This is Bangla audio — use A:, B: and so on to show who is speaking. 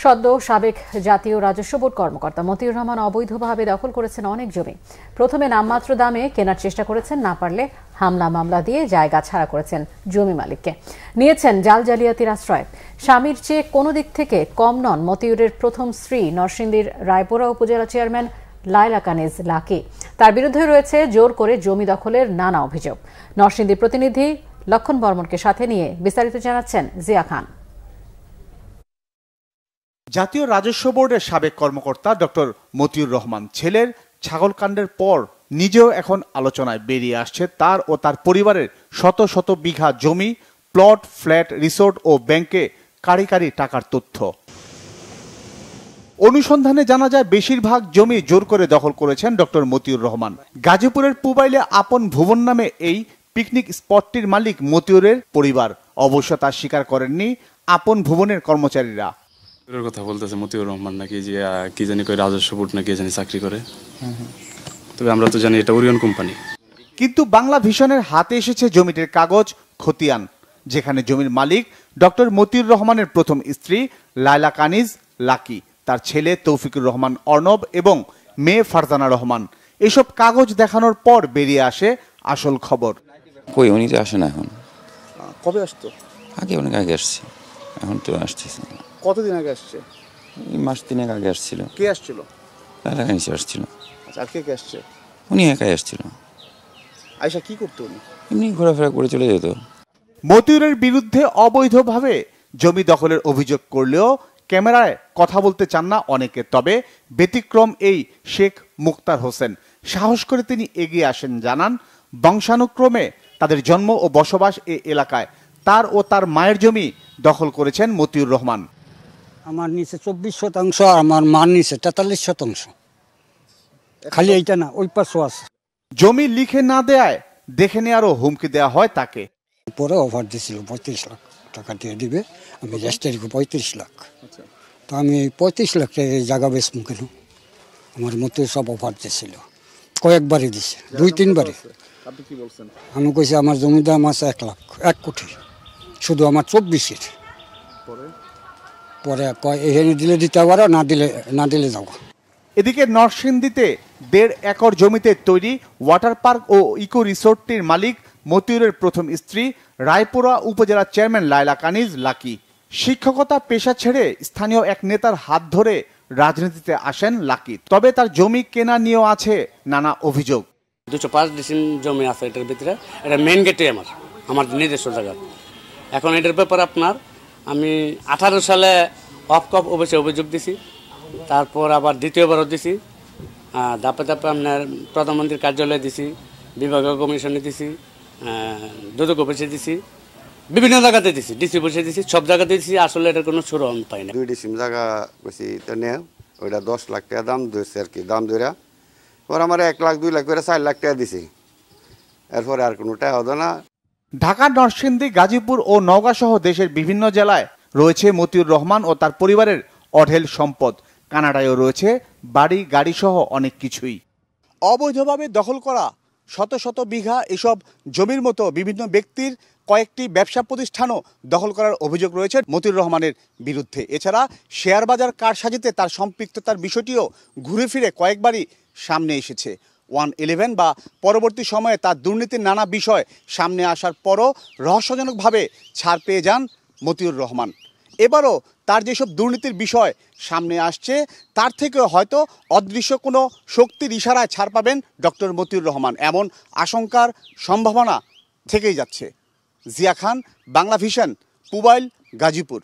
A: সদ্য সাবেক জাতীয় রাজস্ব বোর্ড কর্মকর্তা মতিউর রহমান অবৈধভাবে দখল করেছেন অনেক জমি। প্রথমে নামমাত্র দামে কেনার চেষ্টা করেছেন, না পারলে হামলা মামলা দিয়ে জায়গা ছাড়া করেছেন জমি মালিককে। নিয়েছেন জাল জালিয়াতির আশ্রয়। স্বামীর চেয়ে কোনো দিক থেকে কম নন মতিউরের প্রথম স্ত্রী নরসিংদীর রায়পুরা উপজেলা চেয়ারম্যান লায়লা কানিজ লাকি। তার বিরুদ্ধে রয়েছে জোর করে জমি দখলের নানা অভিযোগ। নরসিংদীর প্রতিনিধি লক্ষণ বর্মনকে সাথে নিয়ে বিস্তারিত জানাচ্ছেন জিয়া খান।
B: জাতীয় রাজস্ব বোর্ডের সাবেক কর্মকর্তা ডক্টর মতিউর রহমান ছেলের ছাগলকাণ্ডের পর নিজেও এখন আলোচনায় বেরিয়ে আসছে তার ও তার পরিবারের শত শত বিঘা জমি, প্লট, ফ্ল্যাট, রিসোর্ট ও ব্যাংকে কারি কারি টাকার তথ্য। অনুসন্ধানে জানা যায় বেশিরভাগ জমি জোর করে দখল করেছেন ডক্টর মতিউর রহমান। গাজীপুরের পুবাইলে আপন ভুবন নামে এই পিকনিক স্পটটির মালিক মতিউরের পরিবার। অবশ্য তা স্বীকার করেননি আপন ভুবনের কর্মচারীরা।
C: কথা বলতেছে মতিউর রহমান নাকি যে কি জানি কই রাজস্ব বোর্ড নাকি জানি চাকরি করে, তবে আমরা তো জানি এটা ওরিয়ন কোম্পানি।
B: কিন্তু বাংলা ভিশনের হাতে এসেছে জমিটির কাগজ খতিয়ান, যেখানে জমির মালিক ডক্টর মতিউর রহমানের প্রথম স্ত্রী লায়লা কানিজ লাকি, তার ছেলে তৌফিকুর রহমান অর্ণব এবং মেয়ে ফারজানা রহমান। এসব কাগজ দেখানোর পর বেরিয়ে আসে আসল খবর।
D: কই উনি তো আসে না এখন।
B: কবে আসতো?
D: আগে অনেক আগে আসছে, এখন তো আসতেছে না।
B: কতদিন আগে আসছে?
D: মাস 3 আগে আসছিল।
B: কে আসছিল?
D: লায়লা কানিজ আসছিল।
B: আচ্ছা, আর কে কে আসছে?
D: উনি একাই আসছিল।
B: আয়শা কি করতো উনি?
D: এমনি ঘোরাফেরা করে চলে যেত।
B: মতিউরের বিরুদ্ধে অবৈধভাবে জমি দখলের অভিযোগ করলেও ক্যামেরায় কথা বলতে চান না অনেকে। তবে ব্যতিক্রম এই শেখ মুক্তার হোসেন। সাহস করে তিনি এগিয়ে আসেন, জানান বংশানুক্রমে তাদের জন্ম ও বসবাস এই এলাকায়। তার ও তার মায়ের জমি দখল করেছেন মতিউর রহমান।
E: আমার নিচে 24% আর আমার মার নিচে 43%। খালি এইটা না, ওই পাশও আছে।
B: জমি লিখে না দেয়ায় দেখে নেওয়ারও হুমকি দেওয়া হয় তাকে।
E: পরে অফার দিয়েছিল 35 লাখ টাকা দিয়ে দিবে, আমি রেজিস্ট্রি 35 লাখ। তো আমি 35 লাখ টাকা জায়গা বেচবো কেন? আমার মতো সব অফার দিয়েছিল, কয়েকবারই দিছে, 2-3 বারে।
B: আপনি কি বলছেন?
E: আমি কইছি আমার জমির দাম আছে 1 লাখ, 1 কোটি, শুধু আমার 24-এর। পরে কয় এখানে দিলে দিতে পারো, না দিলে যাবো।
B: এদিকে নরসিংদীতে 1.5 একর জমিতে তৈরি ওয়াটার পার্ক ও ইকো রিসোর্টটির মালিক মতিউরের প্রথম স্ত্রী রায়পুরা উপজেলা চেয়ারম্যান লায়লা কানিজ লাকি। শিক্ষকতা পেশা ছেড়ে স্থানীয় এক নেতার হাত ধরে রাজনীতিতে আসেন লাকি। তবে তার জমি কেনা নিয়েও আছে নানা অভিযোগ।
F: 205 ডিসিম জমি আছে এটার ভিতরে, এটা মেইন গেটে আমার নিজস্ব জায়গা। এখন এটার ব্যাপারে আমি 18 সালে অফকপ অবশ্যই অভিযোগ দিছি, তারপর আবার দ্বিতীয়বারও দিছি, ধাপে ধাপে আপনার প্রধানমন্ত্রীর কার্যালয়ে দিছি, বিভাগীয় কমিশনে দিছি, দুদক অফিসে দিছি, বিভিন্ন জায়গাতে দিছি, ডিসি বসে দিছি, সব জায়গাতে দিছি। আসলে এটার কোনো সুর আমি পাই না।
G: 2 ডিসিম জায়গা বেশি তো নেই, ওইটা 10 লাখ টাকা দাম দিয়েছে আর কি, দাম ধরে ওর আমার 1 লাখ 2 লাখ করে 4 লাখ টাকা দিছি। এরপরে আর কোনো টাকা হতো না।
B: ঢাকা, নরসিংদী, গাজীপুর ও নওগাঁ সহ দেশের বিভিন্ন জেলায় রয়েছে মতিউর রহমান ও তার পরিবারের অঢেল সম্পদ। কানাডায়ও রয়েছে বাড়ি, গাড়ি সহ অনেক কিছুই। অবৈধভাবে দখল করা শত শত বিঘা এসব জমির মতো বিভিন্ন ব্যক্তির কয়েকটি ব্যবসা প্রতিষ্ঠানও দখল করার অভিযোগ রয়েছে মতিউর রহমানের বিরুদ্ধে। এছাড়া শেয়ার বাজার কারসাজিতে তার সম্পৃক্ততার বিষয়টিও ঘুরে ফিরে কয়েকবারই সামনে এসেছে। 111 বা পরবর্তী সময়ে তার দুর্নীতির নানা বিষয় সামনে আসার পরও রহস্যজনকভাবে ছাড় পেয়ে যান মতিউর রহমান। এবারও তার যেসব দুর্নীতির বিষয় সামনে আসছে তার থেকে হয়তো অদৃশ্য কোনো শক্তির ইশারায় ছাড় পাবেন ডক্টর মতিউর রহমান, এমন আশঙ্কার সম্ভাবনা থেকেই যাচ্ছে। জিয়া খান, বাংলা ভিশন, পুবাইল, গাজীপুর।